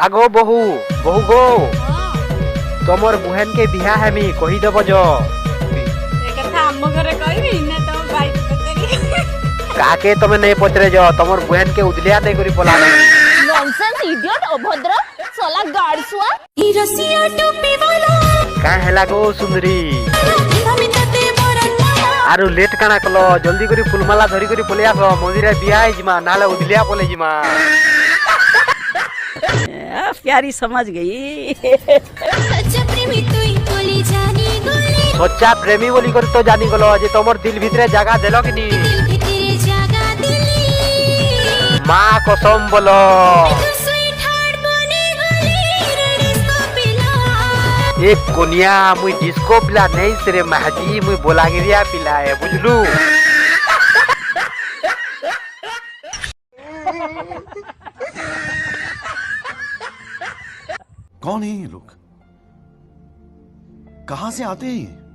आगो बहु बहु गो तमर बुहेन के बिहा हेमी कही देब जो काके तमे नहीं पचरे जो तमर बुहेन के उदलिया नहीं करी बोला नॉनसेंस इडियट अभद्र साला गाड़सुआ ई रसिया टोपी वाला का हेला गो सुंदरी आरु लेट काना कलो जल्दी करी फुलमाला धरी करी पले आसो मंदिर बिहा जिमा नाले उदलिया पले जिमा प्यारी समझ गई सच्चा प्रेमी बोली कर तो जानी गलो जे तमर दिल भितरे जगह देलो कि नी माँ कसम बोलो एक कोनिया मुई डिस्को पिला नहीं सिरे महजी मुई बोलागिरिया पिला है बुझलू कौन है ये लोग? कहां से आते हैं ये?